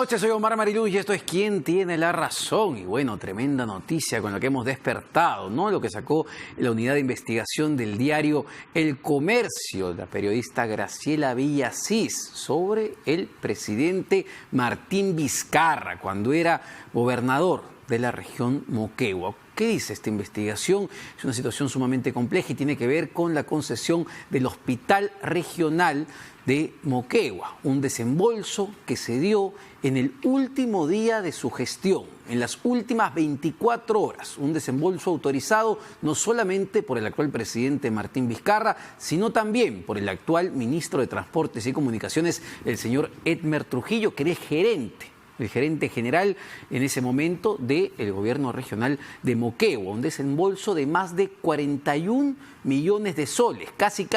noches, soy Omar Mariluz y esto es ¿Quién tiene la razón? Y bueno, tremenda noticia con la que hemos despertado, ¿no? Lo que sacó la unidad de investigación del diario El Comercio, la periodista Graciela Villasís, sobre el presidente Martín Vizcarra, cuando era gobernador de la región Moquegua. ¿Qué dice esta investigación? Es una situación sumamente compleja y tiene que ver con la concesión del Hospital Regional de Moquegua, un desembolso que se dio en el último día de su gestión, en las últimas 24 horas, un desembolso autorizado no solamente por el actual presidente Martín Vizcarra, sino también por el actual ministro de Transportes y Comunicaciones, el señor Edmer Trujillo, que era el gerente general en ese momento del gobierno regional de Moquegua, un desembolso de más de 41 millones de soles, casi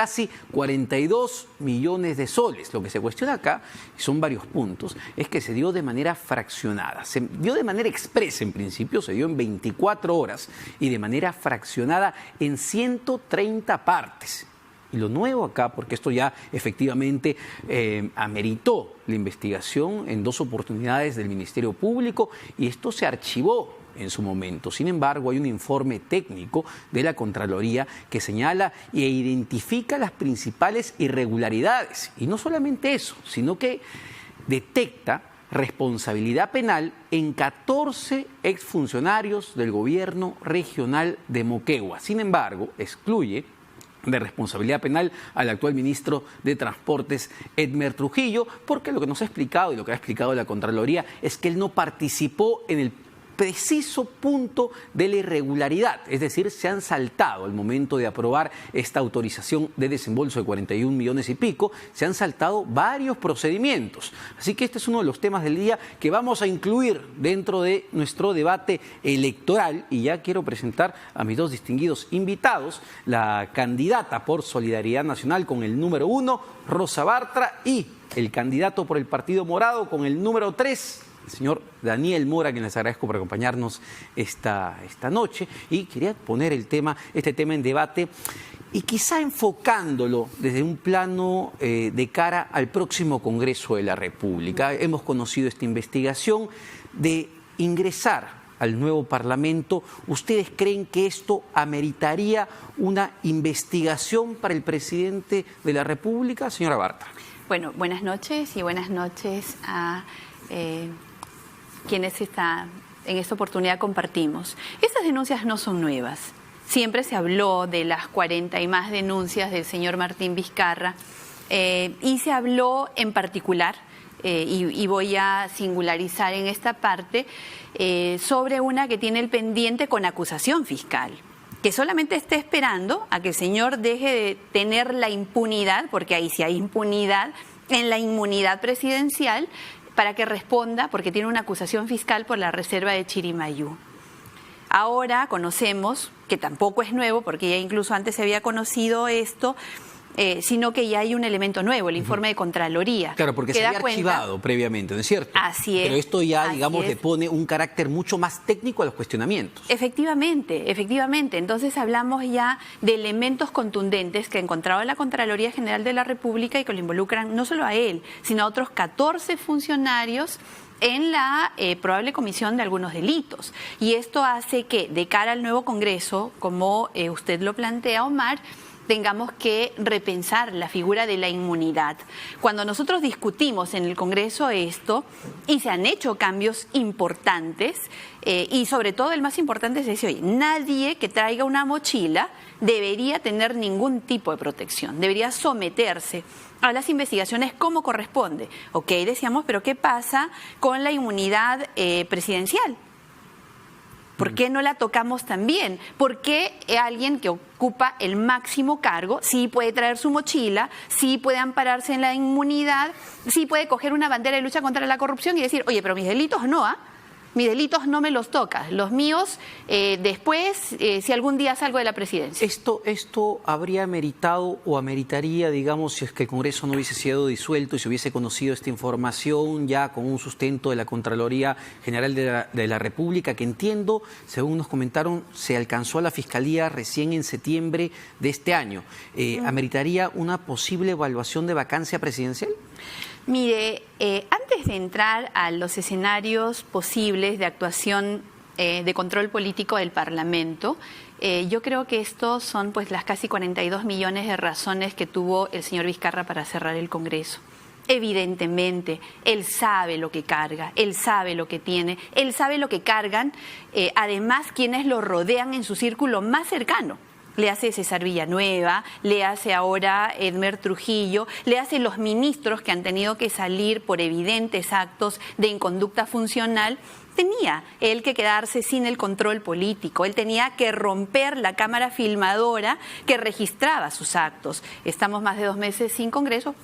42 millones de soles. Lo que se cuestiona acá, y son varios puntos, es que se dio de manera fraccionada. Se dio de manera expresa en principio, se dio en 24 horas y de manera fraccionada en 130 partes. Y lo nuevo acá, porque esto ya efectivamente ameritó la investigación en 2 oportunidades del Ministerio Público y esto se archivó en su momento. Sin embargo, hay un informe técnico de la Contraloría que señala e identifica las principales irregularidades. Y no solamente eso, sino que detecta responsabilidad penal en 14 exfuncionarios del gobierno regional de Moquegua. Sin embargo, excluye de responsabilidad penal al actual ministro de Transportes, Edmer Trujillo, porque lo que nos ha explicado y lo que ha explicado la Contraloría es que él no participó en el preciso punto de la irregularidad, es decir, se han saltado al momento de aprobar esta autorización de desembolso de 41 millones y pico, se han saltado varios procedimientos. Así que este es uno de los temas del día que vamos a incluir dentro de nuestro debate electoral y ya quiero presentar a mis 2 distinguidos invitados, la candidata por Solidaridad Nacional con el número 1, Rosa Bartra, y el candidato por el Partido Morado con el número 3, el señor Daniel Mora, a quien les agradezco por acompañarnos esta noche. Y quería poner este tema en debate y quizá enfocándolo desde un plano de cara al próximo Congreso de la República. Hemos conocido esta investigación de ingresar al nuevo Parlamento. ¿Ustedes creen que esto ameritaría una investigación para el presidente de la República? Señora Bartra. Bueno, buenas noches y buenas noches a quienes en esta oportunidad compartimos. Estas denuncias no son nuevas. Siempre se habló de las 40 y más denuncias del señor Martín Vizcarra y se habló en particular, y voy a singularizar en esta parte, sobre una que tiene el pendiente con acusación fiscal, que solamente está esperando a que el señor deje de tener la impunidad, porque ahí sí hay impunidad, en la inmunidad presidencial, para que responda, porque tiene una acusación fiscal por la reserva de Chirimayú. Ahora conocemos, que tampoco es nuevo, porque ya incluso antes se había conocido esto, sino que ya hay un elemento nuevo, el informe de Contraloría. Claro, porque se había archivado previamente, ¿no es cierto? Así es. Pero esto ya, digamos, le pone un carácter mucho más técnico a los cuestionamientos. Efectivamente, efectivamente. Entonces hablamos ya de elementos contundentes que ha encontrado la Contraloría General de la República y que lo involucran no solo a él, sino a otros 14 funcionarios en la probable comisión de algunos delitos. Y esto hace que, de cara al nuevo Congreso, como usted lo plantea, Omar, tengamos que repensar la figura de la inmunidad. Cuando nosotros discutimos en el Congreso esto, y se han hecho cambios importantes, y sobre todo el más importante es decir, oye, nadie que traiga una mochila debería tener ningún tipo de protección, debería someterse a las investigaciones como corresponde. Ok, decíamos, pero ¿qué pasa con la inmunidad presidencial? ¿Por qué no la tocamos también? ¿Por qué alguien que ocupa el máximo cargo sí puede traer su mochila, sí puede ampararse en la inmunidad, sí puede coger una bandera de lucha contra la corrupción y decir, oye, pero mis delitos no, mis delitos no me los tocas, los míos después, si algún día salgo de la presidencia? ¿Esto habría meritado o ameritaría, digamos, si es que el Congreso no hubiese sido disuelto y se hubiese conocido esta información ya con un sustento de la Contraloría General de la República, que entiendo, según nos comentaron, se alcanzó a la Fiscalía recién en septiembre de este año? ¿Ameritaría una posible evaluación de vacancia presidencial? Mire, antes de entrar a los escenarios posibles de actuación de control político del Parlamento, yo creo que estos son pues las casi 42 millones de razones que tuvo el señor Vizcarra para cerrar el Congreso. Evidentemente, él sabe lo que carga, él sabe lo que tiene, él sabe lo que cargan, además quienes lo rodean en su círculo más cercano. Le hace César Villanueva, le hace ahora Edmer Trujillo, le hace los ministros que han tenido que salir por evidentes actos de inconducta funcional. Tenía él que quedarse sin el control político, él tenía que romper la cámara filmadora que registraba sus actos. Estamos más de 2 meses sin Congreso.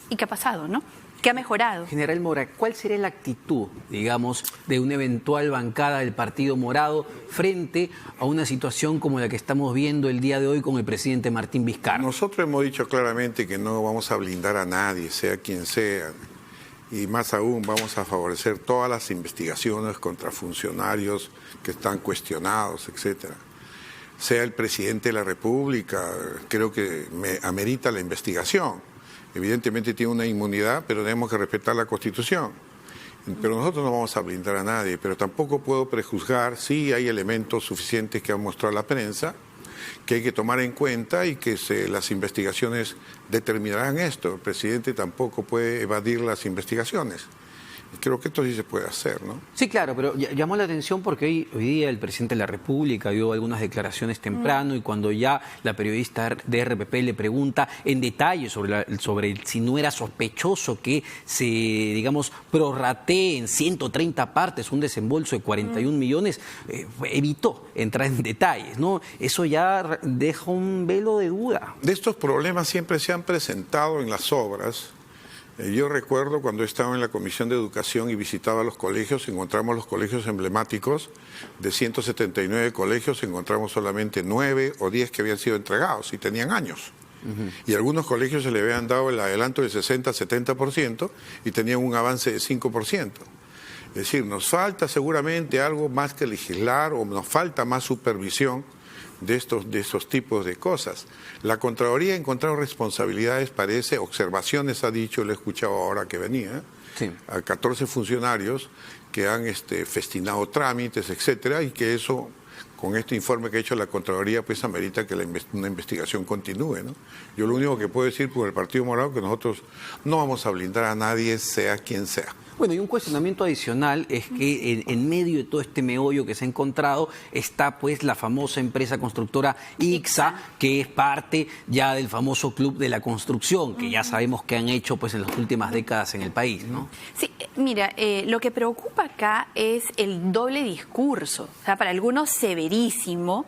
¿Y qué ha pasado, no? ¿Qué ha mejorado? General Mora, ¿cuál sería la actitud, digamos, de una eventual bancada del Partido Morado frente a una situación como la que estamos viendo el día de hoy con el presidente Martín Vizcarra? Nosotros hemos dicho claramente que no vamos a blindar a nadie, sea quien sea, y más aún vamos a favorecer todas las investigaciones contra funcionarios que están cuestionados, etcétera. Sea el presidente de la República, creo que amerita la investigación. Evidentemente tiene una inmunidad, pero tenemos que respetar la Constitución. Pero nosotros no vamos a blindar a nadie, pero tampoco puedo prejuzgar si hay elementos suficientes que ha mostrado la prensa, que hay que tomar en cuenta y que las investigaciones determinarán esto. El presidente tampoco puede evadir las investigaciones. Creo que esto sí se puede hacer, ¿no? Sí, claro, pero llamó la atención porque hoy día el presidente de la República dio algunas declaraciones temprano y cuando ya la periodista de RPP le pregunta en detalle sobre si no era sospechoso que se, digamos, prorratee en 130 partes un desembolso de 41 millones, evitó entrar en detalles, ¿no? Eso ya deja un velo de duda. De estos problemas siempre se han presentado en las obras. Yo recuerdo cuando estaba en la Comisión de Educación y visitaba los colegios, encontramos los colegios emblemáticos. De 179 colegios encontramos solamente 9 o 10 que habían sido entregados y tenían años. Y a algunos colegios se le habían dado el adelanto del 60-70% y tenían un avance de 5%. Es decir, nos falta seguramente algo más que legislar o nos falta más supervisión de estos tipos de cosas. La Contraloría ha encontrado responsabilidades, parece, observaciones ha dicho, lo he escuchado ahora que venía, sí, a 14 funcionarios que han festinado trámites, etcétera, y que eso, con este informe que ha hecho la Contraloría, pues amerita que una investigación continúe, ¿no? Yo lo único que puedo decir por el Partido Morado es que nosotros no vamos a blindar a nadie, sea quien sea. Bueno, y un cuestionamiento adicional es que en medio de todo este meollo que se ha encontrado está pues la famosa empresa constructora ICSA, que es parte ya del famoso club de la construcción, que ya sabemos que han hecho pues en las últimas décadas en el país, ¿no? Sí, mira, lo que preocupa acá es el doble discurso, o sea, para algunos severísimo,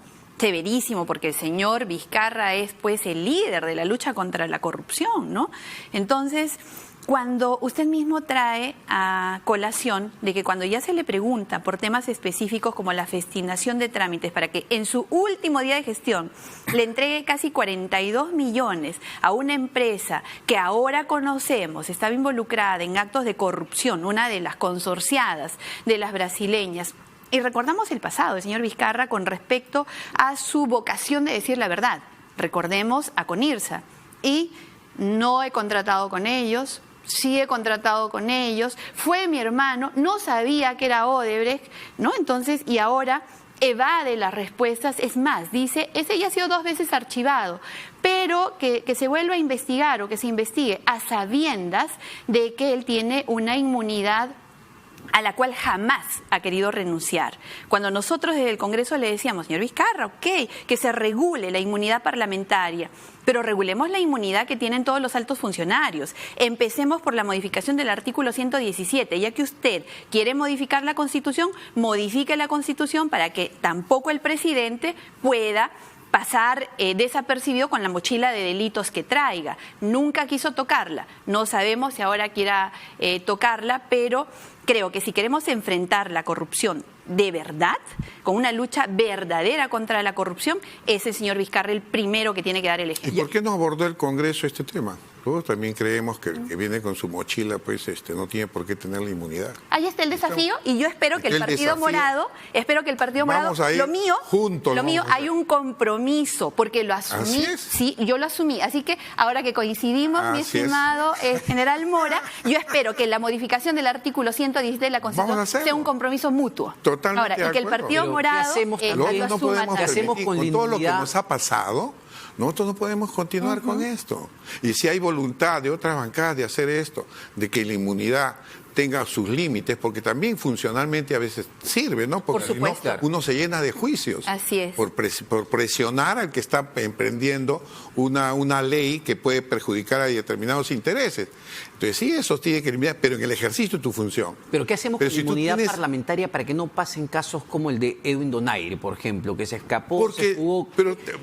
porque el señor Vizcarra es pues el líder de la lucha contra la corrupción, ¿no? Entonces, cuando usted mismo trae a colación de que cuando ya se le pregunta por temas específicos como la festinación de trámites para que en su último día de gestión le entregue casi 42 millones a una empresa que ahora conocemos estaba involucrada en actos de corrupción, una de las consorciadas de las brasileñas, y recordamos el pasado del señor Vizcarra con respecto a su vocación de decir la verdad. Recordemos a Conirsa. Y no he contratado con ellos, sí he contratado con ellos, fue mi hermano, no sabía que era Odebrecht, ¿no? Entonces, y ahora evade las respuestas, es más, dice, ese ya ha sido 2 veces archivado, pero que se vuelva a investigar o que se investigue a sabiendas de que él tiene una inmunidad a la cual jamás ha querido renunciar. Cuando nosotros desde el Congreso le decíamos, señor Vizcarra, ok, que se regule la inmunidad parlamentaria, pero regulemos la inmunidad que tienen todos los altos funcionarios. Empecemos por la modificación del artículo 117, ya que usted quiere modificar la Constitución, modifique la Constitución para que tampoco el presidente pueda pasar desapercibido con la mochila de delitos que traiga. Nunca quiso tocarla. No sabemos si ahora quiera tocarla, pero creo que si queremos enfrentar la corrupción de verdad, con una lucha verdadera contra la corrupción, es el señor Vizcarra el primero que tiene que dar el ejemplo. ¿Y por qué no abordó el Congreso este tema? Todos también creemos que el que viene con su mochila, pues no tiene por qué tener la inmunidad. Ahí está el desafío y yo espero que el Partido Morado, lo mío, hay un compromiso, porque lo asumí, sí, yo lo asumí. Así que ahora que coincidimos, mi estimado general Mora, yo espero que la modificación del artículo 110 de la Constitución sea un compromiso mutuo. Totalmente. Ahora, y que el Partido Morado no podemos hacemos con todo lo que nos ha pasado. Nosotros no podemos continuar con esto. Y si hay voluntad de otras bancadas de hacer esto, de que la inmunidad tenga sus límites, porque también funcionalmente a veces sirve, ¿no? Porque por supuesto, uno se llena de juicios. Así es. Por presionar al que está emprendiendo una ley que puede perjudicar a determinados intereses. Entonces sí, eso tiene que eliminar, pero en el ejercicio de tu función. ¿Pero qué hacemos con la inmunidad parlamentaria para que no pasen casos como el de Edwin Donaire, por ejemplo, que se escapó, se fugó?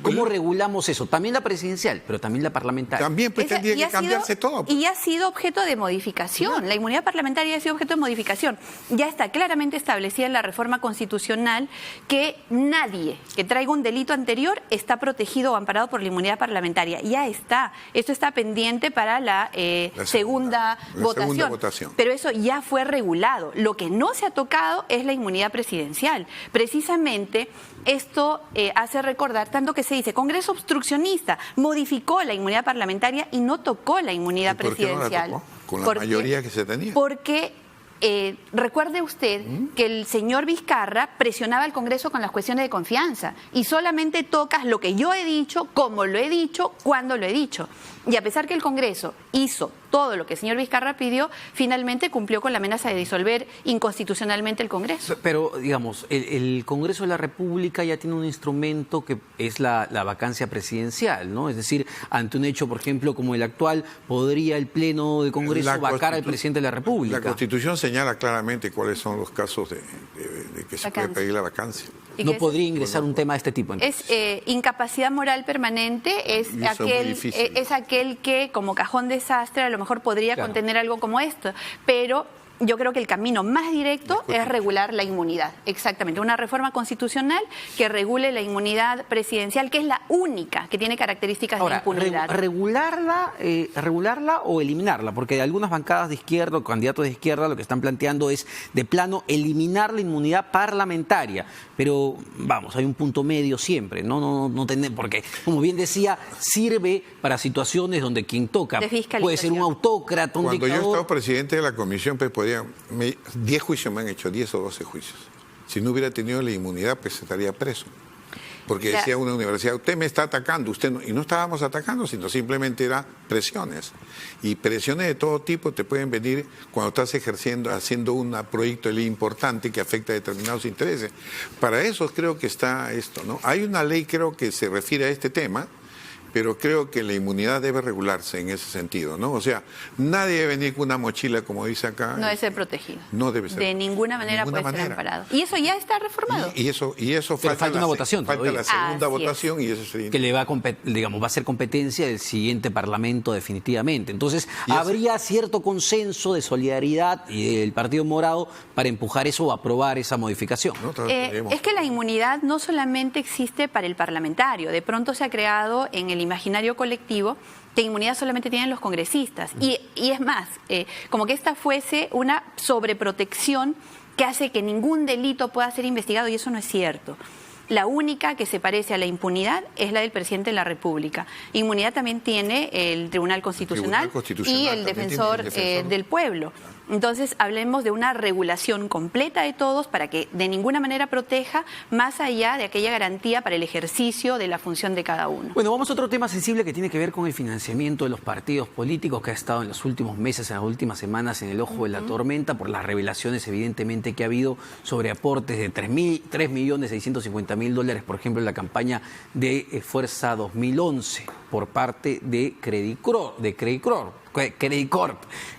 ¿Cómo regulamos eso? También la presidencial, pero también la parlamentaria. También pues tendría que cambiarse todo. Y ha sido objeto de modificación. La inmunidad parlamentaria ha sido objeto de modificación. Ya está claramente establecida en la reforma constitucional que nadie que traiga un delito anterior está protegido o amparado por la inmunidad parlamentaria. Ya está. Esto está pendiente para la segunda votación. Pero eso ya fue regulado. Lo que no se ha tocado es la inmunidad presidencial. Precisamente esto hace recordar, tanto que se dice, Congreso obstruccionista modificó la inmunidad parlamentaria y no tocó la inmunidad presidencial. ¿Por qué no la tocó? Con la mayoría que se tenía. Porque recuerde usted que el señor Vizcarra presionaba al Congreso con las cuestiones de confianza y solamente tocas lo que yo he dicho, como lo he dicho, cuando lo he dicho. Y a pesar que el Congreso hizo todo lo que el señor Vizcarra pidió, finalmente cumplió con la amenaza de disolver inconstitucionalmente el Congreso. Pero, digamos, el Congreso de la República ya tiene un instrumento que es la vacancia presidencial, ¿no? Es decir, ante un hecho, por ejemplo, como el actual, ¿podría el Pleno del Congreso vacar al presidente de la República? La Constitución señala claramente cuáles son los casos de que se puede pedir la vacancia. ¿No podría ingresar un tema de este tipo, entonces? Es incapacidad moral permanente, es aquel que, como cajón desastre, a lo mejor podría contener algo como esto, pero yo creo que el camino más directo es regular la inmunidad. Exactamente, una reforma constitucional que regule la inmunidad presidencial, que es la única que tiene características de impunidad. ¿Regularla o eliminarla? Porque algunas bancadas de izquierda o candidatos de izquierda lo que están planteando es, de plano, eliminar la inmunidad parlamentaria. Pero, vamos, hay un punto medio siempre, no tener, porque, como bien decía, sirve para situaciones donde quien toca puede ser un autócrata, un dictador. Cuando yo he estado presidente de la comisión, pues 10 juicios me han hecho, 10 o 12 juicios. Si no hubiera tenido la inmunidad, pues estaría preso. Porque decía una universidad, usted me está atacando, usted no. Y no estábamos atacando, sino simplemente eran presiones. Y presiones de todo tipo te pueden venir cuando estás haciendo un proyecto de ley importante que afecta a determinados intereses. Para eso creo que está esto, ¿no? Hay una ley, creo, que se refiere a este tema, pero creo que la inmunidad debe regularse en ese sentido, ¿no? O sea, nadie debe venir con una mochila, como dice acá. No debe ser protegido. No debe ser. De ninguna manera puede ser amparado. Y eso ya está reformado. Y eso falta una votación. Falta la segunda votación y eso sería... Que le va a ser competencia del siguiente Parlamento definitivamente. Entonces, habría cierto consenso de solidaridad y del Partido Morado para empujar eso o aprobar esa modificación. Es que la inmunidad no solamente existe para el parlamentario. De pronto se ha creado en el imaginario colectivo que inmunidad solamente tienen los congresistas. Y es más, como que esta fuese una sobreprotección que hace que ningún delito pueda ser investigado, y eso no es cierto. La única que se parece a la impunidad es la del presidente de la República. Inmunidad también tiene el Tribunal Constitucional y el Defensor del Pueblo. Entonces, hablemos de una regulación completa de todos para que de ninguna manera proteja más allá de aquella garantía para el ejercicio de la función de cada uno. Bueno, vamos a otro tema sensible que tiene que ver con el financiamiento de los partidos políticos, que ha estado en los últimos meses, en las últimas semanas, en el ojo de la tormenta por las revelaciones evidentemente que ha habido sobre aportes de $3.650.000, por ejemplo, en la campaña de Fuerza 2011 por parte de Credit Corp,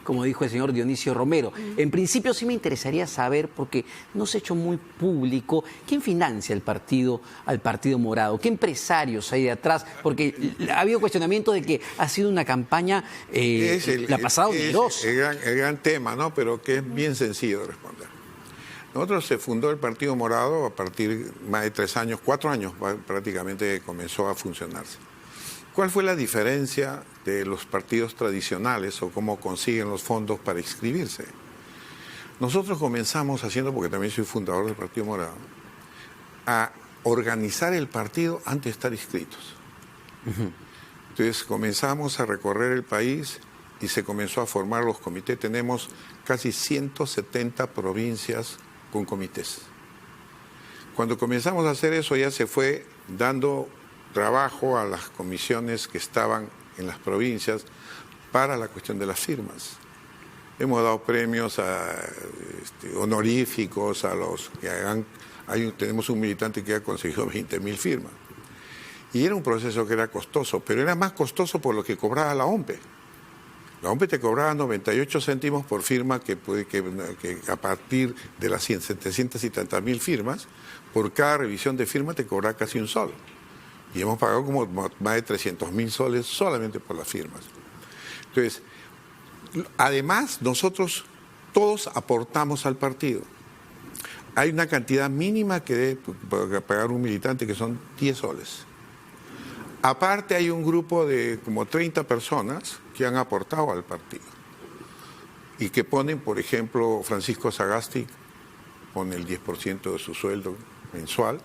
como dijo el señor Dionisio Romero. En principio sí me interesaría saber, porque no se ha hecho muy público, quién financia al Partido Morado, qué empresarios hay de atrás, porque ha habido cuestionamiento de que ha sido una campaña la pasada onerosa. El gran tema, ¿no? Pero que es bien sencillo de responder. Nosotros se fundó el Partido Morado a partir de más de 3 años, 4 años prácticamente comenzó a funcionarse. ¿Cuál fue la diferencia de los partidos tradicionales o cómo consiguen los fondos para inscribirse? Nosotros comenzamos haciendo, porque también soy fundador del Partido Morado, a organizar el partido antes de estar inscritos. Entonces comenzamos a recorrer el país y se comenzó a formar los comités. Tenemos casi 170 provincias con comités. Cuando comenzamos a hacer eso ya se fue dando trabajo a las comisiones que estaban en las provincias para la cuestión de las firmas. Hemos dado premios honoríficos a los que hagan. Tenemos un militante que ha conseguido 20.000 firmas. Y era un proceso que era costoso, pero era más costoso por lo que cobraba la OMPE. La OMPE te cobraba 98 céntimos por firma que a partir de las 700 y tantas mil firmas, por cada revisión de firma te cobraba casi un sol. Y hemos pagado como más de 300.000 soles solamente por las firmas. Entonces, además, nosotros todos aportamos al partido. Hay una cantidad mínima que debe pagar un militante, que son 10 soles. Aparte, hay un grupo de como 30 personas que han aportado al partido y que ponen, por ejemplo, Francisco Sagasti pone el 10% de su sueldo mensual.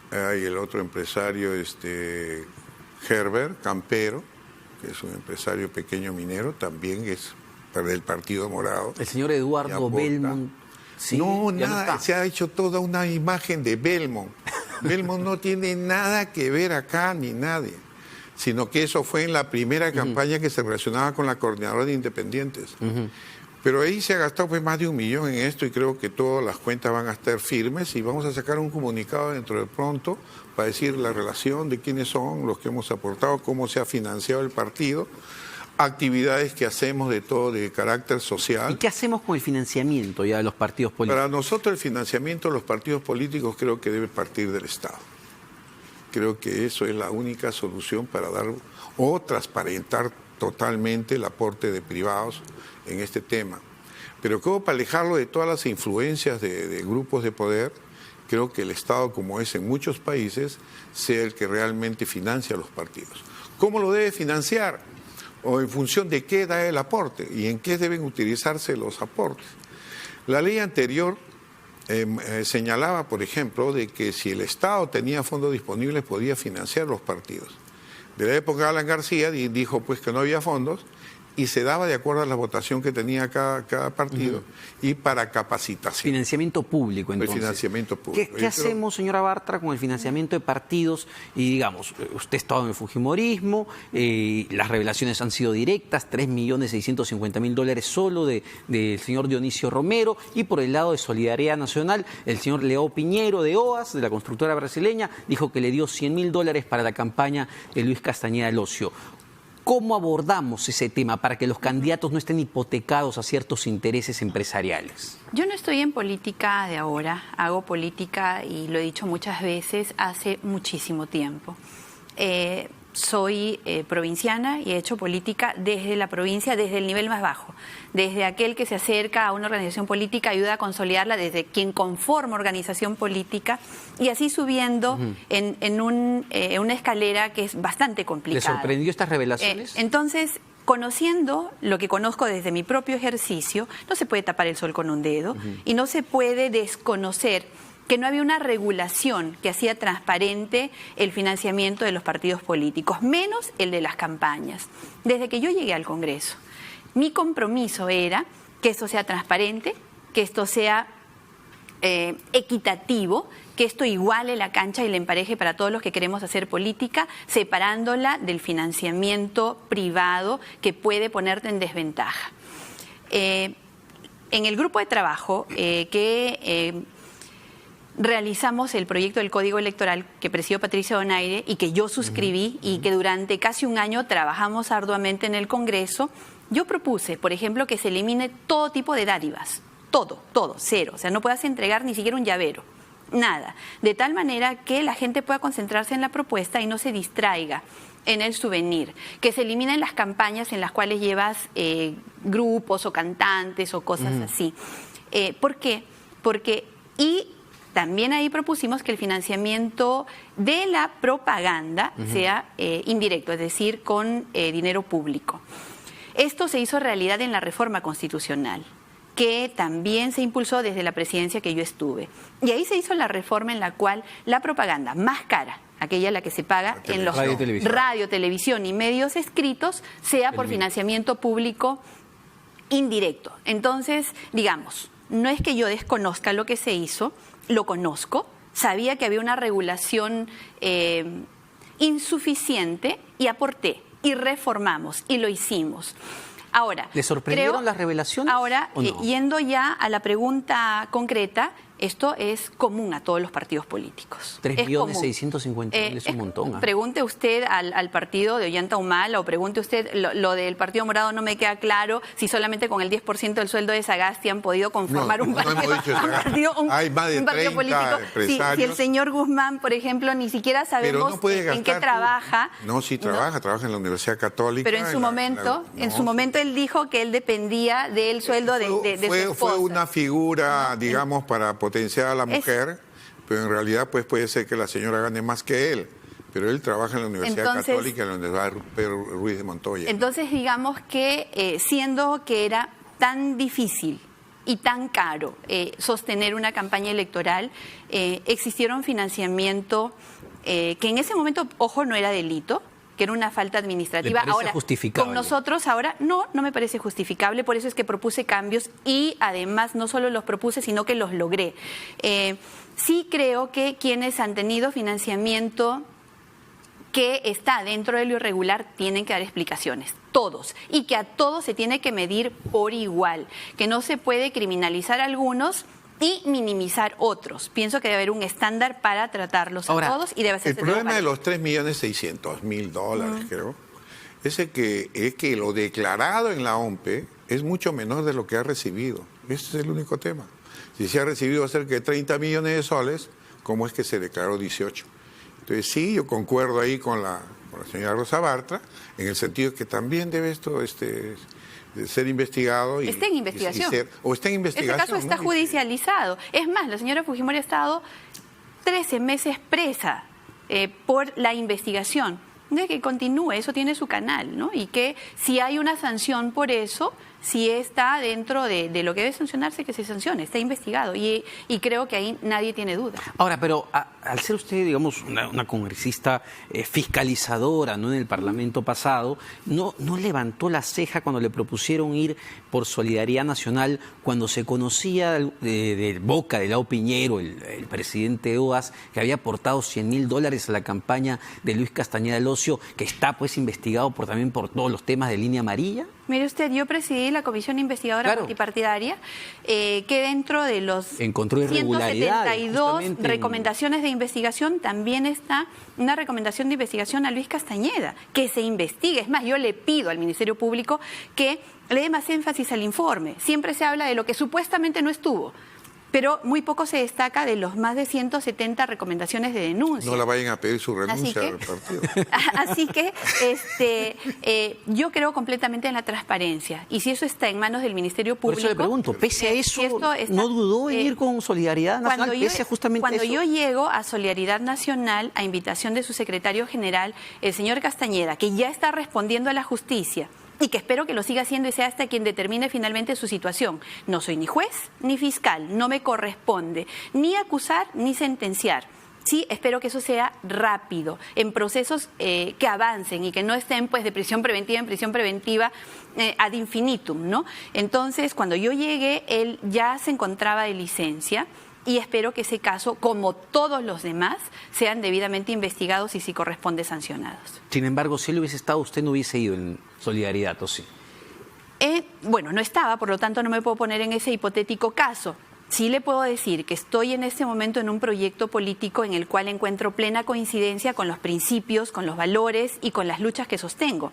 Hay el otro empresario, Herbert Campero, que es un empresario pequeño minero, también es del Partido Morado. El señor Eduardo Belmont. Sí, no, nada, se ha hecho toda una imagen de Belmont. Belmont no tiene nada que ver acá ni nadie, sino que eso fue en la primera campaña que se relacionaba con la coordinadora de independientes. Pero ahí se ha gastado pues más de 1 millón en esto y creo que todas las cuentas van a estar firmes y vamos a sacar un comunicado dentro de pronto para decir la relación de quiénes son los que hemos aportado, cómo se ha financiado el partido, actividades que hacemos de todo de carácter social. ¿Y qué hacemos con el financiamiento ya de los partidos políticos? Para nosotros el financiamiento de los partidos políticos creo que debe partir del Estado. Creo que eso es la única solución para dar o transparentar totalmente el aporte de privados en este tema. Pero como para alejarlo de todas las influencias de grupos de poder, creo que el Estado, como es en muchos países, sea el que realmente financia a los partidos. ¿Cómo lo debe financiar? O en función de qué da el aporte y en qué deben utilizarse los aportes. La ley anterior señalaba, por ejemplo, de que si el Estado tenía fondos disponibles podía financiar los partidos. De la época de Alan García dijo pues que no había fondos y se daba de acuerdo a la votación que tenía cada partido y para capacitación. Financiamiento público, entonces. El financiamiento público. ¿Qué hacemos, señora Bartra, con el financiamiento de partidos? Y digamos, usted ha estado en el fujimorismo, las revelaciones han sido directas, $3.650.000 solo del señor Dionisio Romero, y por el lado de Solidaridad Nacional, el señor Leo Piñero de OAS, de la constructora brasileña, dijo que le dio $100.000 para la campaña de Luis Castañeda Locio. ¿Cómo abordamos ese tema para que los candidatos no estén hipotecados a ciertos intereses empresariales? Yo no estoy en política de ahora, hago política, y lo he dicho muchas veces, hace muchísimo tiempo. Soy provinciana y he hecho política desde la provincia, desde el nivel más bajo, desde aquel que se acerca a una organización política, ayuda a consolidarla, desde quien conforma organización política, y así subiendo en una escalera que es bastante complicada. ¿Le sorprendió estas revelaciones? Entonces, conociendo lo que conozco desde mi propio ejercicio, no se puede tapar el sol con un dedo y no se puede desconocer que no había una regulación que hacía transparente el financiamiento de los partidos políticos, menos el de las campañas. Desde que yo llegué al Congreso, mi compromiso era que esto sea transparente, que esto sea equitativo, que esto iguale la cancha y la empareje para todos los que queremos hacer política, separándola del financiamiento privado que puede ponerte en desventaja. En el grupo de trabajo realizamos el proyecto del Código Electoral que presidió Patricia Donaire y que yo suscribí y que durante casi un año trabajamos arduamente en el Congreso. Yo propuse, por ejemplo, que se elimine todo tipo de dádivas, todo, cero. O sea, no puedas entregar ni siquiera un llavero, nada. De tal manera que la gente pueda concentrarse en la propuesta y no se distraiga en el souvenir. Que se eliminen las campañas en las cuales llevas grupos o cantantes o cosas así. ¿Por qué? Porque también ahí propusimos que el financiamiento de la propaganda sea indirecto, es decir, con dinero público. Esto se hizo realidad en la reforma constitucional, que también se impulsó desde la presidencia que yo estuve. Y ahí se hizo la reforma en la cual la propaganda más cara, aquella la que se paga en los radio, televisión y medios escritos, sea por financiamiento público indirecto. Entonces, digamos, no es que yo desconozca lo que se hizo, lo conozco, sabía que había una regulación insuficiente y aporté, y reformamos, y lo hicimos. Ahora, ¿le sorprendieron las revelaciones? Ahora, ¿o no? Yendo ya a la pregunta concreta, esto es común a todos los partidos políticos. 3.650.000 es un montón. Pregunte usted al partido de Ollanta Humala o pregunte usted lo del Partido Morado, no me queda claro si solamente con el 10% del sueldo de Sagasti han podido conformar un partido político. Si el señor Guzmán, por ejemplo, ni siquiera sabemos en qué trabaja. No, sí trabaja en la Universidad Católica. Pero en su momento él dijo que él dependía del sueldo de su esposa. Fue una figura, digamos, para potenciar a la mujer, pero en realidad pues puede ser que la señora gane más que él, pero él trabaja en la Universidad Católica, en la Universidad Pedro Ruiz de Montoya. Entonces digamos que siendo que era tan difícil y tan caro sostener una campaña electoral, existieron financiamiento que en ese momento, ojo, no era delito, que era una falta administrativa. Ahora, justificable. Con nosotros ahora no me parece justificable, por eso es que propuse cambios y además no solo los propuse, sino que los logré. Sí creo que quienes han tenido financiamiento que está dentro de lo irregular tienen que dar explicaciones, todos, y que a todos se tiene que medir por igual, que no se puede criminalizar a algunos y minimizar otros. Pienso que debe haber un estándar para tratarlos a todos y debe hacerse. El problema de los 3.600.000 creo, es que lo declarado en la OMPE es mucho menor de lo que ha recibido. Ese es el único tema. Si se ha recibido cerca de 30 millones de soles, ¿cómo es que se declaró 18? Entonces sí, yo concuerdo ahí con la señora Rosa Bartra, en el sentido que también debe esto de ser investigado. Está en investigación. Está en investigación. Este caso está judicializado. Es más, la señora Fujimori ha estado 13 meses presa por la investigación. De que continúe, eso tiene su canal, ¿no? Y que si hay una sanción por eso, si está dentro de lo que debe sancionarse, que se sancione, está investigado y creo que ahí nadie tiene duda. Ahora, pero al ser usted, digamos, una congresista fiscalizadora, ¿no?, en el Parlamento pasado, ¿no levantó la ceja cuando le propusieron ir por Solidaridad Nacional, cuando se conocía de boca de Lau Piñero, el presidente de OAS, que había aportado $100.000 a la campaña de Luis Castañeda Locio, que está pues investigado también por todos los temas de línea amarilla? Mire usted, yo presidí la Comisión Investigadora Multipartidaria, que dentro de los 172 recomendaciones de investigación también está una recomendación de investigación a Luis Castañeda, que se investigue. Es más, yo le pido al Ministerio Público que le dé más énfasis al informe. Siempre se habla de lo que supuestamente no estuvo, pero muy poco se destaca de los más de 170 recomendaciones de denuncia. No la vayan a pedir su renuncia al partido. Así que yo creo completamente en la transparencia. Y si eso está en manos del Ministerio Público... Por eso le pregunto, pese a eso, ¿no dudó en ir con Solidaridad Nacional? Cuando yo llego a Solidaridad Nacional, a invitación de su secretario general, el señor Castañeda, que ya está respondiendo a la justicia, y que espero que lo siga haciendo y sea hasta quien determine finalmente su situación. No soy ni juez ni fiscal, no me corresponde ni acusar ni sentenciar. Sí, espero que eso sea rápido, en procesos que avancen y que no estén pues de prisión preventiva en prisión preventiva ad infinitum, ¿no? Entonces, cuando yo llegué, él ya se encontraba de licencia. Y espero que ese caso, como todos los demás, sean debidamente investigados y si corresponde sancionados. Sin embargo, si él hubiese estado, usted no hubiese ido en Solidaridad, ¿o sí? Bueno, no estaba, por lo tanto no me puedo poner en ese hipotético caso. Sí le puedo decir que estoy en este momento en un proyecto político en el cual encuentro plena coincidencia con los principios, con los valores y con las luchas que sostengo.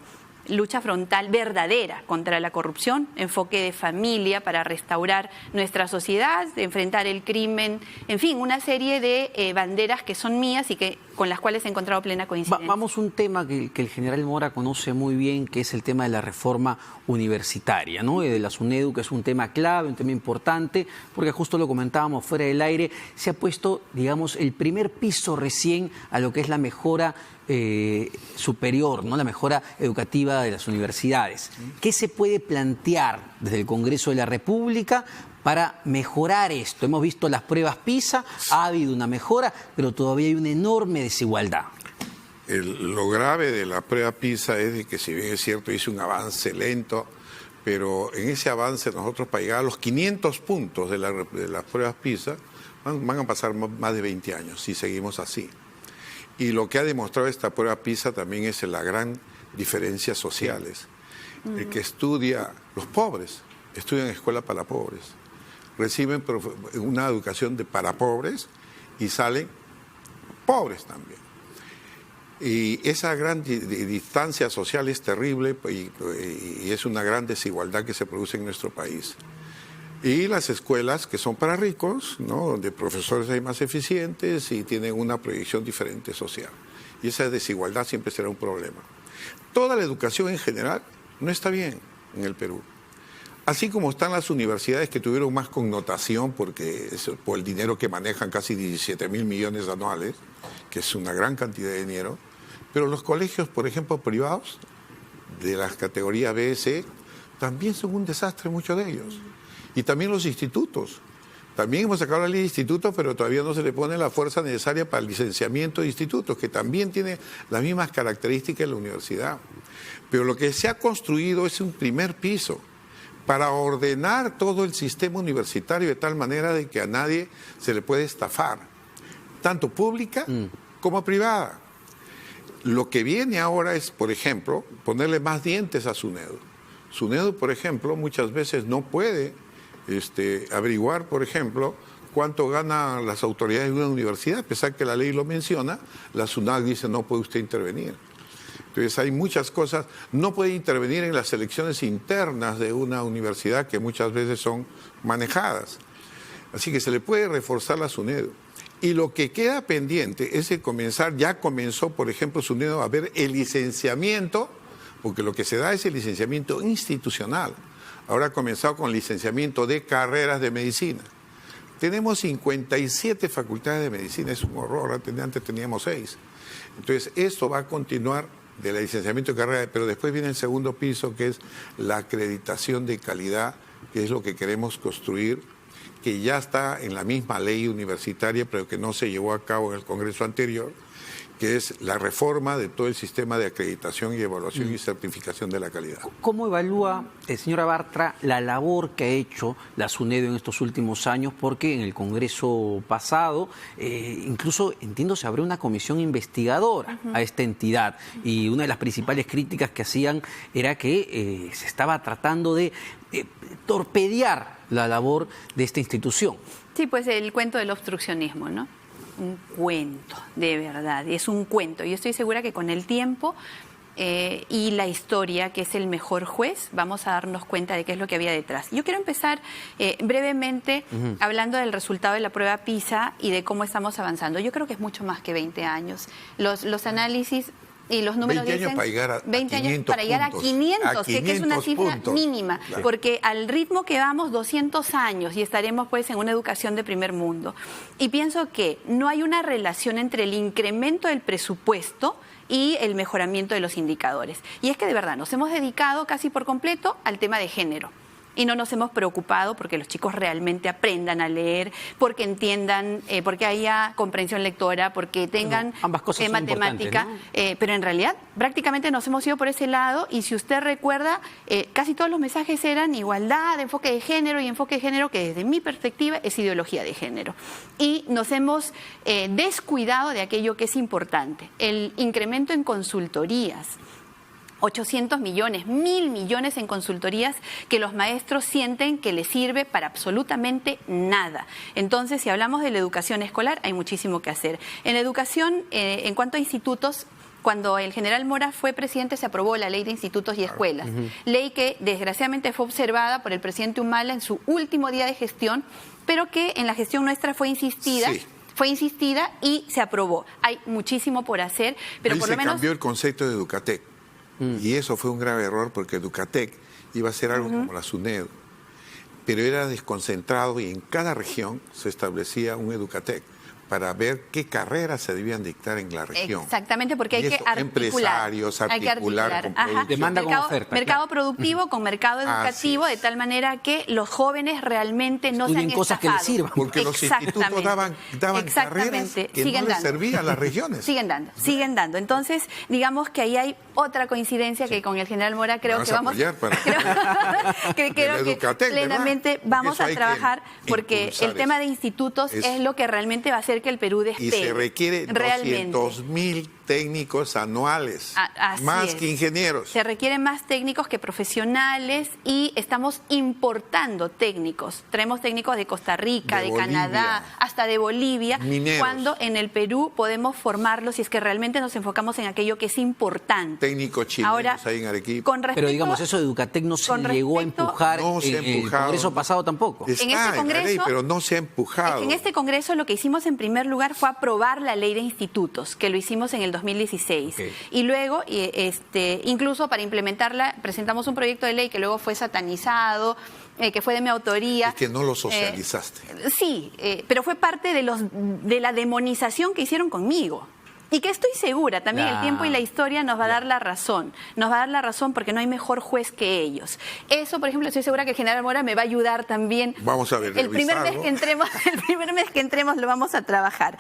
lucha frontal verdadera contra la corrupción, enfoque de familia para restaurar nuestra sociedad, de enfrentar el crimen, en fin, una serie de banderas que son mías y que con las cuales he encontrado plena coincidencia. Vamos a un tema que el general Mora conoce muy bien, que es el tema de la reforma universitaria, ¿no? De la SUNEDU, que es un tema clave, un tema importante, porque justo lo comentábamos fuera del aire, se ha puesto, digamos, el primer piso recién a lo que es la mejora superior, ¿no? La mejora educativa de las universidades. ¿Qué se puede plantear desde el Congreso de la República para mejorar esto? Hemos visto las pruebas PISA, ha habido una mejora, pero todavía hay una enorme desigualdad. Lo grave de la prueba PISA es de que, si bien es cierto, hizo un avance lento, pero en ese avance nosotros, para llegar a los 500 puntos de las pruebas PISA, van a pasar más de 20 años si seguimos así. Y lo que ha demostrado esta prueba PISA también es la gran diferencias sociales. El que estudia, los pobres, estudian escuela para pobres, reciben una educación para pobres y salen pobres también. Y esa gran distancia social es terrible y es una gran desigualdad que se produce en nuestro país. Y las escuelas que son para ricos, ¿no? Donde profesores hay más eficientes y tienen una proyección diferente social. Y esa desigualdad siempre será un problema. Toda la educación en general no está bien en el Perú. Así como están las universidades que tuvieron más connotación por el dinero que manejan, casi 17.000 millones anuales, que es una gran cantidad de dinero, pero los colegios, por ejemplo, privados, de las categorías B, C, también son un desastre muchos de ellos. Y también los institutos. También hemos sacado la ley de institutos, pero todavía no se le pone la fuerza necesaria para el licenciamiento de institutos, que también tiene las mismas características de la universidad. Pero lo que se ha construido es un primer piso para ordenar todo el sistema universitario de tal manera de que a nadie se le puede estafar, tanto pública como privada. Lo que viene ahora es, por ejemplo, ponerle más dientes a SUNEDU. SUNEDU, por ejemplo, muchas veces no puede averiguar, por ejemplo, cuánto ganan las autoridades de una universidad, a pesar que la ley lo menciona, la SUNAG dice no puede usted intervenir. Entonces hay muchas cosas, no puede intervenir en las elecciones internas de una universidad que muchas veces son manejadas. Así que se le puede reforzar la SUNEDU. Y lo que queda pendiente es ya comenzó, por ejemplo, SUNEDU a ver el licenciamiento, porque lo que se da es el licenciamiento institucional. Ahora ha comenzado con licenciamiento de carreras de medicina. Tenemos 57 facultades de medicina, es un horror, antes teníamos 6. Entonces, esto va a continuar de la licenciamiento de carrera, pero después viene el segundo piso, que es la acreditación de calidad, que es lo que queremos construir, que ya está en la misma ley universitaria, pero que no se llevó a cabo en el Congreso anterior, que es la reforma de todo el sistema de acreditación y evaluación y certificación de la calidad. ¿Cómo evalúa, señora Bartra, la labor que ha hecho la SUNEDU en estos últimos años? Porque en el Congreso pasado, incluso, entiendo, se abrió una comisión investigadora a esta entidad, y una de las principales críticas que hacían era que se estaba tratando de torpedear la labor de esta institución. Sí, pues el cuento del obstruccionismo, ¿no? Un cuento, de verdad, es un cuento. Yo estoy segura que con el tiempo y la historia, que es el mejor juez, vamos a darnos cuenta de qué es lo que había detrás. Yo quiero empezar brevemente hablando del resultado de la prueba PISA y de cómo estamos avanzando. Yo creo que es mucho más que 20 años. Los análisis y los números 20 años dicen, para llegar a 20 años 500 para llegar a 500, que es una cifra puntos mínima, claro. Porque al ritmo que vamos, 200 años y estaremos pues en una educación de primer mundo. Y pienso que no hay una relación entre el incremento del presupuesto y el mejoramiento de los indicadores. Y es que de verdad nos hemos dedicado casi por completo al tema de género. Y no nos hemos preocupado porque los chicos realmente aprendan a leer, porque entiendan, porque haya comprensión lectora, porque tengan ambas cosas son matemática. ¿No? Pero en realidad prácticamente nos hemos ido por ese lado y si usted recuerda, casi todos los mensajes eran igualdad, enfoque de género y enfoque de género que desde mi perspectiva es ideología de género. Y nos hemos descuidado de aquello que es importante, el incremento en consultorías. 800 millones, 1.000 millones en consultorías que los maestros sienten que les sirve para absolutamente nada. Entonces, si hablamos de la educación escolar, hay muchísimo que hacer. En educación, en cuanto a institutos, cuando el general Mora fue presidente se aprobó la ley de institutos y escuelas, ley que desgraciadamente fue observada por el presidente Humala en su último día de gestión, pero que en la gestión nuestra fue insistida. Sí. Fue insistida y se aprobó. Hay muchísimo por hacer, pero Ahí por lo se menos... cambió el concepto de Educatec. Y eso fue un grave error porque Educatec iba a ser algo como la SUNED, pero era desconcentrado y en cada región se establecía un Educatec para ver qué carreras se debían dictar en la región. Exactamente, porque Y hay que eso, articular. empresarios, articular con Ajá. producción. Demanda con mercado, oferta, mercado productivo con mercado educativo, Así de es. tal manera que los jóvenes realmente no Estudien sean cosas que les estafados. sirvan. Porque los institutos daban carreras Exactamente. que Siguen no les dando. servían a las regiones. Siguen dando. Entonces, digamos que ahí hay otra coincidencia que con el general Mora creo Me que vas a vamos... apoyar para- creo que Educatec, plenamente ¿verdad? vamos Porque eso a hay que trabajar porque impulsar el tema eso. de institutos Es- es lo que realmente va a hacer que el Perú despegue. Y se requiere realmente. 200.000 técnicos anuales, Así más es. que ingenieros. Se requieren más técnicos que profesionales y estamos importando técnicos. Traemos técnicos de Costa Rica, De de Bolivia. Canadá, hasta de Bolivia, Mineros. cuando en el Perú podemos formarlos si es que realmente nos enfocamos en aquello que es importante. Técnicos chilenos Ahora, ahí en Arequipa. con respecto, Pero digamos, eso de Educatec no se con llegó a respecto- empujar No se ha en el empujado. Congreso pasado tampoco. Está En este en la Congreso- ley, pero no se ha empujado. Es que en este Congreso lo que hicimos en primer lugar fue aprobar la ley de institutos, que lo hicimos en el 2016. Ok. Y luego, incluso para implementarla, presentamos un proyecto de ley que luego fue satanizado, que fue de mi autoría. Es que no lo socializaste. Sí, pero fue parte de la demonización que hicieron conmigo. Y que estoy segura, también el tiempo y la historia nos va a dar la razón. Nos va a dar la razón porque no hay mejor juez que ellos. Eso, por ejemplo, estoy segura que el general Mora me va a ayudar también. Vamos a ver, El primer mes que entremos lo vamos a trabajar.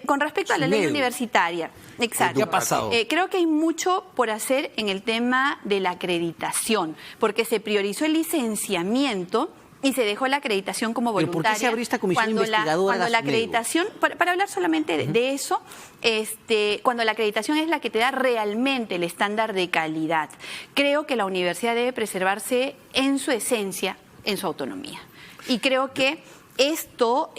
Con respecto a la ley SUNEDU. universitaria, exacto. ¿Qué ha pasado? Creo que hay mucho por hacer en el tema de la acreditación, porque se priorizó el licenciamiento y se dejó la acreditación como ¿Pero por voluntaria. qué se abrió esta comisión Cuando investigadora cuando de la SUNEDU? acreditación, para hablar solamente de eso, cuando la acreditación es la que te da realmente el estándar de calidad, creo que la universidad debe preservarse en su esencia, en su autonomía. Y creo que esto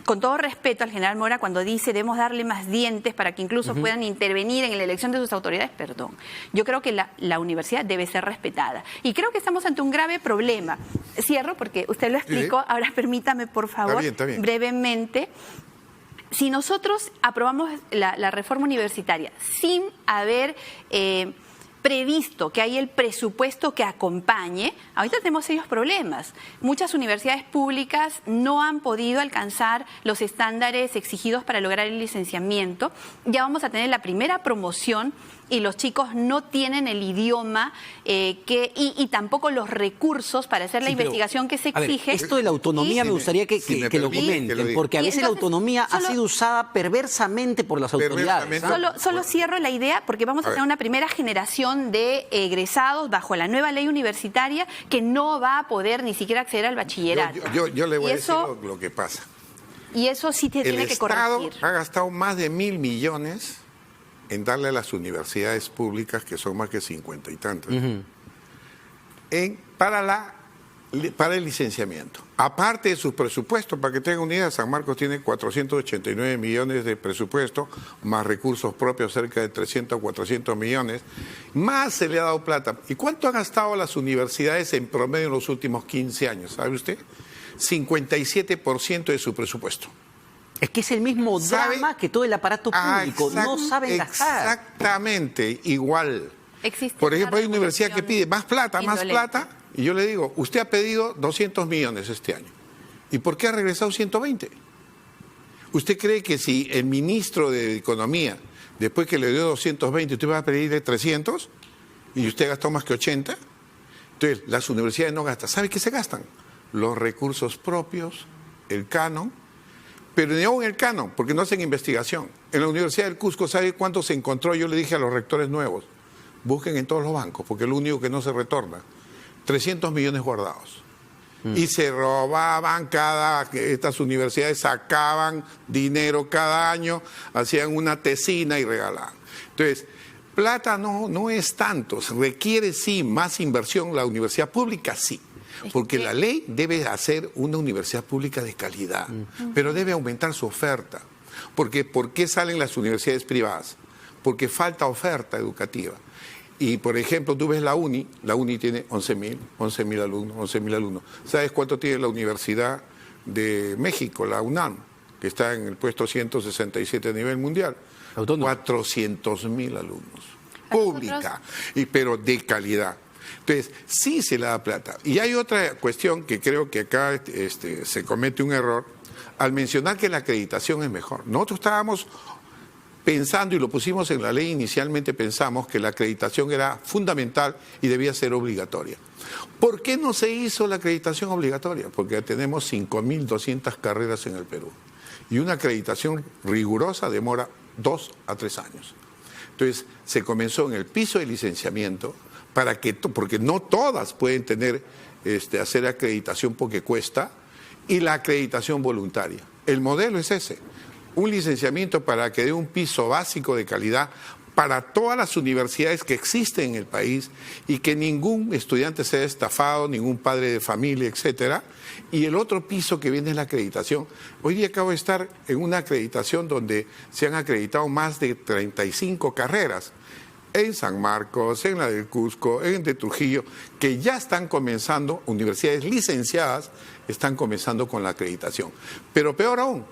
con todo respeto al general Mora, cuando dice debemos darle más dientes para que incluso puedan intervenir en la elección de sus autoridades, perdón. Yo creo que la universidad debe ser respetada. Y creo que estamos ante un grave problema. Cierro porque usted lo explicó, Sí. ahora permítame, por favor, Está bien. brevemente. Si nosotros aprobamos la reforma universitaria sin haber previsto que hay el presupuesto que acompañe, ahorita tenemos serios problemas. Muchas universidades públicas no han podido alcanzar los estándares exigidos para lograr el licenciamiento. Ya vamos a tener la primera promoción y los chicos no tienen el idioma y tampoco los recursos para hacer la Sí, pero, investigación que se a ver, exige. esto de la autonomía Y- me gustaría que si me lo permite que lo comenten, diga. porque a Y veces la entonces, autonomía ha solo- sido usada perversamente por las autoridades. Perversamente. ¿ah? Solo cierro la idea porque vamos a tener una primera generación de egresados bajo la nueva ley universitaria que no va a poder ni siquiera acceder al bachillerato. Yo le voy Y a decir eso- lo que pasa. Y eso sí te El tiene que Estado corregir. ha gastado más de 1.000 millones en darle a las universidades públicas, que son más que 50 y tantas, para el licenciamiento. Aparte de sus presupuestos, para que tengan una idea, San Marcos tiene 489 millones de presupuesto, más recursos propios, cerca de 300 o 400 millones, más se le ha dado plata. ¿Y cuánto han gastado las universidades en promedio en los últimos 15 años? ¿Sabe usted? 57% de su presupuesto. Es que es el mismo ¿Sabe? drama que todo el aparato público. No saben gastar. Exactamente, igual. Existe Por una ejemplo, hay universidad que regulación pide más plata, indolente. y yo le digo, usted ha pedido 200 millones este año. ¿Y por qué ha regresado 120? ¿Usted cree que si el ministro de Economía, después que le dio 220, usted va a pedirle 300? ¿Y usted gastó más que 80? Entonces, las universidades no gastan. ¿Sabe qué se gastan? Los recursos propios, el canon, pero no en el canon, porque no hacen investigación. En la Universidad del Cusco, ¿sabe cuánto se encontró? Yo le dije a los rectores nuevos, busquen en todos los bancos, porque es lo único que no se retorna. 300 millones guardados. Y se robaban estas universidades sacaban dinero cada año, hacían una tesina y regalaban. Entonces, plata no es tanto, se requiere sí más inversión, la universidad pública sí. Porque la ley debe hacer una universidad pública de calidad, pero debe aumentar su oferta. Porque ¿por qué salen las universidades privadas? porque falta oferta educativa. Y, por ejemplo, tú ves la UNI tiene 11.000 alumnos. ¿Sabes cuánto tiene la Universidad de México, la UNAM, que está en el puesto 167 a nivel mundial? Autónomo. 400.000 alumnos. Pública, pero de calidad. Entonces, sí se le da plata. Y hay otra cuestión que creo que acá se comete un error al mencionar que la acreditación es mejor. Nosotros estábamos pensando, y lo pusimos en la ley, inicialmente pensamos que la acreditación era fundamental y debía ser obligatoria. ¿Por qué no se hizo la acreditación obligatoria? Porque tenemos 5.200 carreras en el Perú. Y una acreditación rigurosa demora 2 a 3 años. Entonces, se comenzó en el piso de licenciamiento, porque no todas pueden hacer acreditación porque cuesta, y la acreditación voluntaria. El modelo es ese. Un licenciamiento para que dé un piso básico de calidad para todas las universidades que existen en el país y que ningún estudiante sea estafado, ningún padre de familia, etcétera. Y el otro piso que viene es la acreditación. Hoy día acabo de estar en una acreditación donde se han acreditado más de 35 carreras en San Marcos, en la del Cusco, en de Trujillo, que ya están comenzando, universidades licenciadas están comenzando con la acreditación. Pero peor aún,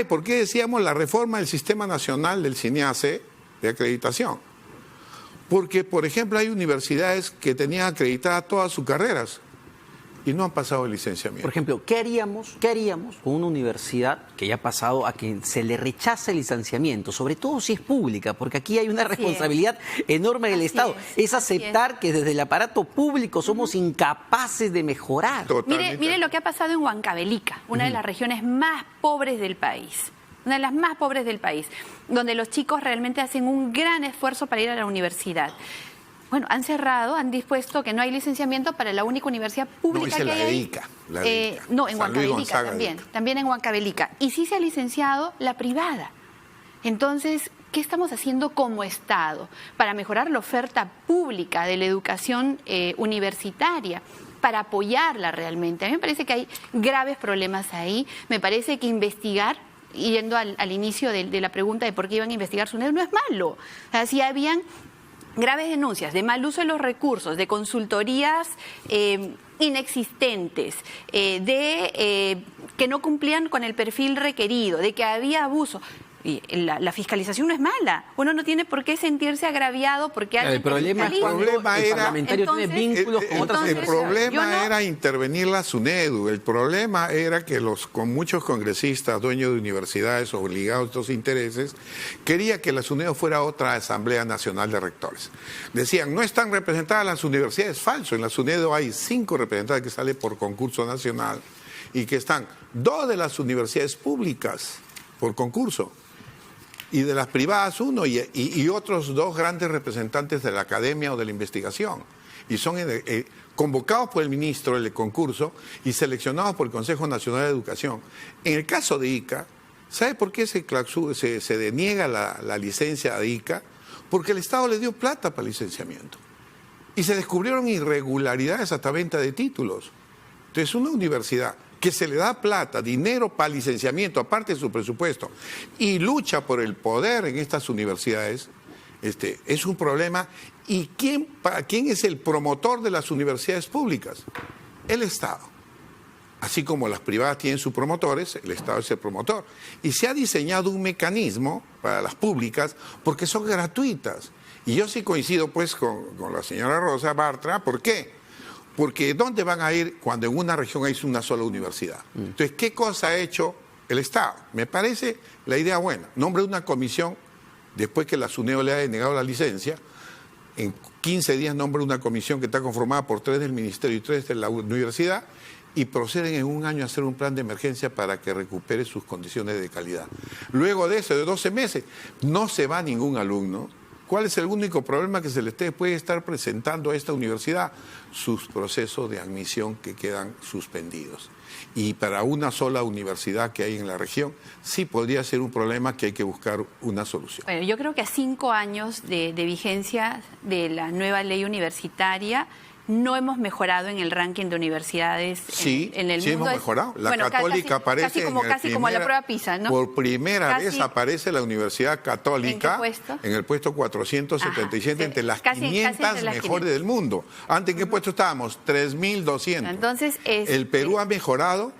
¿por qué decíamos la reforma del Sistema Nacional del CINEACE de acreditación? Porque, por ejemplo, hay universidades que tenían acreditadas todas sus carreras y no han pasado el licenciamiento. Por ejemplo, ¿qué haríamos con una universidad que ya ha pasado a que se le rechace el licenciamiento? Sobre todo si es pública, porque aquí hay una responsabilidad enorme del Estado. Es aceptar que desde el aparato público somos incapaces de mejorar. Mire lo que ha pasado en Huancavelica, una de las regiones más pobres del país. Una de las más pobres del país, donde los chicos realmente hacen un gran esfuerzo para ir a la universidad. Bueno, han cerrado, han dispuesto que no hay licenciamiento para la única universidad pública que hay ahí. No, en Huancavelica también en Huancavelica. Y sí se ha licenciado la privada. Entonces, ¿qué estamos haciendo como Estado para mejorar la oferta pública de la educación universitaria? Para apoyarla realmente. A mí me parece que hay graves problemas ahí. Me parece que investigar, yendo al inicio de la pregunta de por qué iban a investigar SUNEDU, no es malo. O sea, si habían graves denuncias de mal uso de los recursos, de consultorías inexistentes, de que no cumplían con el perfil requerido, de que había abuso. Y la fiscalización no es mala. Uno no tiene por qué sentirse agraviado porque alguien el problema es cuando el parlamentario tiene vínculos con otras universidades. El problema era intervenir la SUNEDU. El problema era que con muchos congresistas, dueños de universidades obligados a estos intereses, quería que la SUNEDU fuera otra Asamblea Nacional de Rectores. Decían, no están representadas las universidades. Falso. En la SUNEDU hay 5 representantes que salen por concurso nacional y que están 2 de las universidades públicas por concurso. Y de las privadas 1 y otros 2 grandes representantes de la academia o de la investigación. Y son convocados por el ministro del concurso y seleccionados por el Consejo Nacional de Educación. En el caso de ICA, ¿sabe por qué se deniega la licencia a ICA? Porque el Estado le dio plata para el licenciamiento. Y se descubrieron irregularidades hasta venta de títulos. Entonces, una universidad que se le da plata, dinero para licenciamiento, aparte de su presupuesto, y lucha por el poder en estas universidades, es un problema. ¿Y quién es el promotor de las universidades públicas? El Estado. Así como las privadas tienen sus promotores, el Estado es el promotor. Y se ha diseñado un mecanismo para las públicas porque son gratuitas. Y yo sí coincido pues con la señora Rosa Bartra. ¿Por qué? Porque ¿dónde van a ir cuando en una región hay una sola universidad? Entonces, ¿qué cosa ha hecho el Estado? Me parece la idea buena. Nombre una comisión, después que la SUNEDU le ha denegado la licencia, en 15 días nombra una comisión que está conformada por 3 del Ministerio y 3 de la universidad, y proceden en un año a hacer un plan de emergencia para que recupere sus condiciones de calidad. Luego de eso, de 12 meses, no se va ningún alumno. ¿Cuál es el único problema que se le puede estar presentando a esta universidad? Sus procesos de admisión que quedan suspendidos. Y para una sola universidad que hay en la región, sí podría ser un problema que hay que buscar una solución. Bueno, yo creo que a 5 años de vigencia de la nueva ley universitaria, no hemos mejorado en el ranking de universidades sí, en el sí mundo. hemos mejorado. La Católica aparece casi como la prueba PISA, ¿no? Por primera vez aparece la Universidad Católica. ¿En qué puesto? En el puesto 477 entre las 500 entre las mejores 500. del mundo. ¿Antes en qué puesto estábamos? 3.200. Entonces, el Perú ha mejorado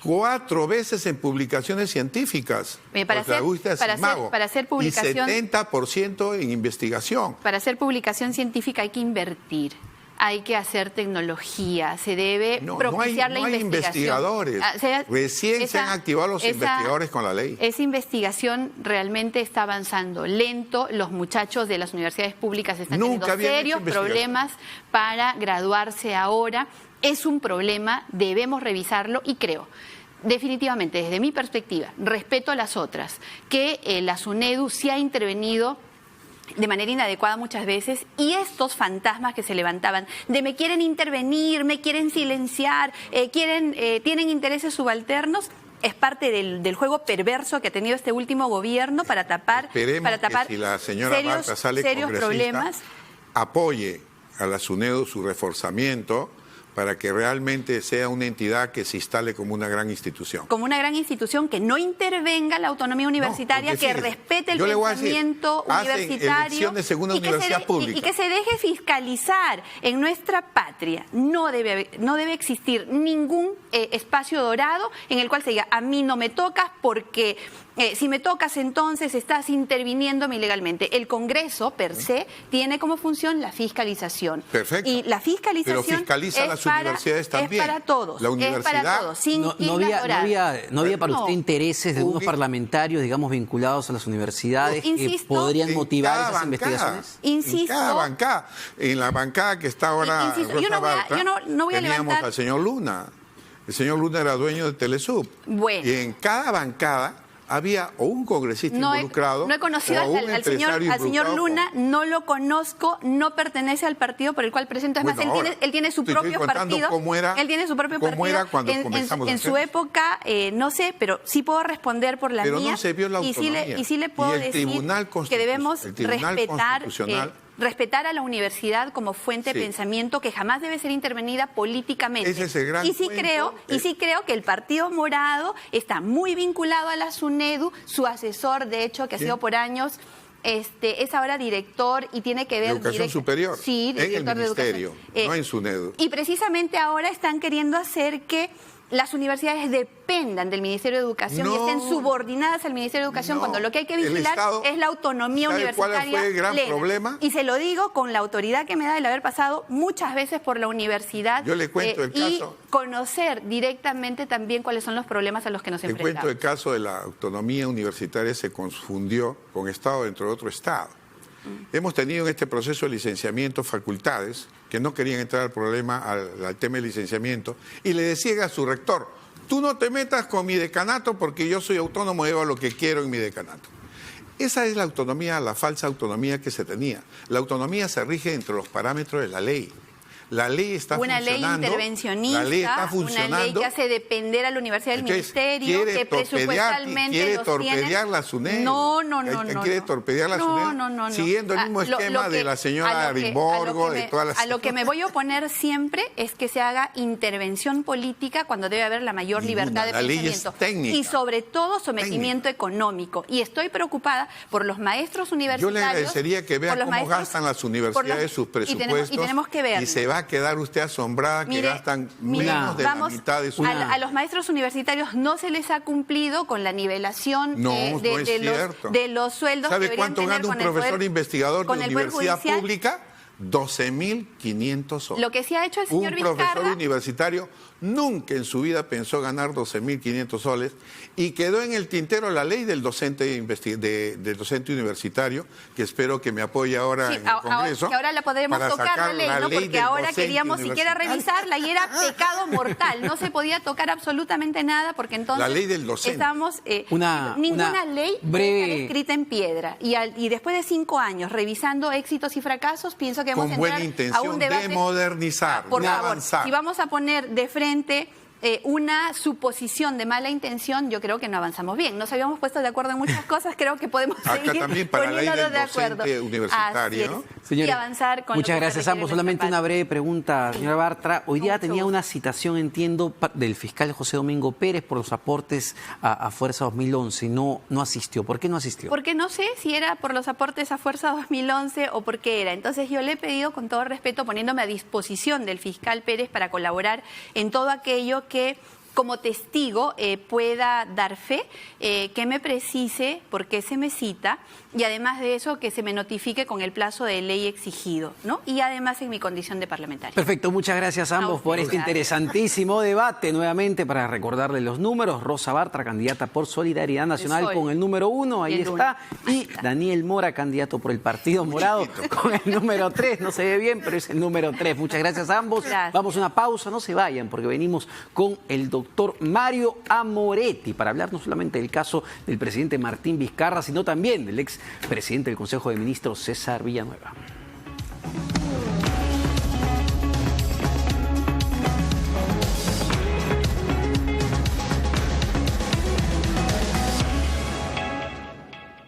4 veces en publicaciones científicas. Para hacer publicación, y 70% en investigación. Para hacer publicación científica hay que invertir. Hay que hacer tecnología, se debe propiciar la investigación. No hay investigadores. Recién se han activado los investigadores con la ley. Esa investigación realmente está avanzando lento. Los muchachos de las universidades públicas están teniendo serios problemas para graduarse ahora. Es un problema, debemos revisarlo y creo, definitivamente, desde mi perspectiva, respeto a las otras, que la SUNEDU sí ha intervenido de manera inadecuada muchas veces, y estos fantasmas que se levantaban de me quieren intervenir, me quieren silenciar, tienen intereses subalternos, es parte del juego perverso que ha tenido este último gobierno para tapar que si la señora Barca sale serios problemas. Apoye a la SUNEDU su reforzamiento para que realmente sea una entidad que se instale como una gran institución. Como una gran institución que no intervenga la autonomía universitaria, que respete el pensamiento universitario y que se deje fiscalizar. En nuestra patria no debe existir ningún espacio dorado en el cual se diga, a mí no me tocas porque si me tocas entonces estás interviniéndome ilegalmente. El Congreso, per se, tiene como función la fiscalización. Perfecto. Y la fiscalización pero fiscaliza las universidades también. Es para todos. La universidad, es para todos, sin no había para usted intereses de algunos parlamentarios, digamos, vinculados a las universidades que podrían motivar esas investigaciones. Insisto. En cada bancada. En la bancada que está ahora Rosa Barca, no voy a teníamos levantar al señor Luna. El señor Luna era dueño de Telesub. Bueno. Y en cada bancada había o un congresista involucrado. No he conocido al señor Luna, no lo conozco, no pertenece al partido por el cual presento. Es más, él tiene su propio partido. Él tiene su propio partido. Era cuando comenzamos en su época, no sé, pero sí puedo responder por la mía. No se vio la autonomía. Y sí le puedo decir que debemos respetar a la universidad como fuente de pensamiento que jamás debe ser intervenida políticamente. Ese es el gran y sí creo que el Partido Morado está muy vinculado a la SUNEDU, su asesor, de hecho, que ha sido por años, es ahora director y tiene que ver... Educación superior, sí, en el ministerio, no en SUNEDU. Y precisamente ahora están queriendo hacer que las universidades dependan del Ministerio de Educación y estén subordinadas al Ministerio de Educación, cuando lo que hay que vigilar es la autonomía universitaria. ¿Cuál fue el gran problema? Y se lo digo con la autoridad que me da el haber pasado muchas veces por la universidad. Yo le cuento el caso. Y conocer directamente también cuáles son los problemas a los que nos enfrentamos. Le cuento el caso de la autonomía universitaria, se confundió con Estado dentro de otro Estado. Hemos tenido en este proceso de licenciamiento facultades que no querían entrar al tema del licenciamiento y le decían a su rector, tú no te metas con mi decanato porque yo soy autónomo y hago lo que quiero en mi decanato. Esa es la autonomía, la falsa autonomía que se tenía. La autonomía se rige entre los parámetros de la ley. La ley está funcionando. Una ley intervencionista, la ley está funcionando, una ley que hace depender a la universidad del ministerio, que presupuestalmente quiere torpedear la SUNEDU. No. Quiere torpedear la SUNEDU. No. Siguiendo el mismo esquema de la señora Arimborgo, de todas las... A lo que me voy a oponer siempre es que se haga intervención política cuando debe haber la mayor libertad de pensamiento. Ley es técnica. Y sobre todo sometimiento económico. Y estoy preocupada por los maestros universitarios. Yo le agradecería que vea cómo gastan las universidades sus presupuestos. Y tenemos que ver. Y se va a quedar usted asombrada que gastan menos de la mitad de su... A los maestros universitarios no se les ha cumplido con la nivelación de los sueldos. ¿Sabe cuánto gana un profesor investigador de universidad pública? 12.500 soles. Lo que sí ha hecho el señor Vizcarra... Un profesor universitario nunca en su vida pensó ganar 12.500 soles y quedó en el tintero la ley del docente universitario, que espero que me apoye ahora en el Congreso. Que ahora la podremos tocar la ley, ¿no? Porque ahora queríamos siquiera revisarla y era pecado mortal. No se podía tocar absolutamente nada porque entonces... La ley del docente. Estamos... ninguna ley está escrita en piedra. Y después de 5 años revisando éxitos y fracasos, pienso que vamos a entrar a un debate... de modernizar, por de favor, avanzar. si vamos a poner de frente una suposición de mala intención, yo creo que no avanzamos bien. Nos habíamos puesto de acuerdo en muchas cosas, creo que podemos seguir también para la ley poniéndonos del de acuerdo. docente universitario. Y avanzar con muchas lo que gracias se a ambos. requiere de Solamente nuestra una parte. breve pregunta, señora Bartra. Hoy día Mucho tenía gusto. una citación, entiendo, del fiscal José Domingo Pérez por los aportes a Fuerza 2011 y no asistió. ¿Por qué no asistió? Porque no sé si era por los aportes a Fuerza 2011 o por qué era. Entonces yo le he pedido con todo respeto, poniéndome a disposición del fiscal Pérez para colaborar en todo aquello que como testigo pueda dar fe, que me precise por qué se me cita y además de eso que se me notifique con el plazo de ley exigido, ¿no? Y además en mi condición de parlamentaria. Perfecto, muchas gracias a ambos por este interesantísimo debate. Nuevamente, para recordarle los números, Rosa Bartra, candidata por Solidaridad Nacional con el número 1, ahí está. Y Daniel Mora, candidato por el Partido Morado con el número 3. No se ve bien, pero es el número 3. Muchas gracias a ambos. Gracias. Vamos a una pausa, no se vayan, porque venimos con el doctor Mario Amoretti para hablar no solamente del caso del presidente Martín Vizcarra, sino también del ex presidente del Consejo de Ministros, César Villanueva.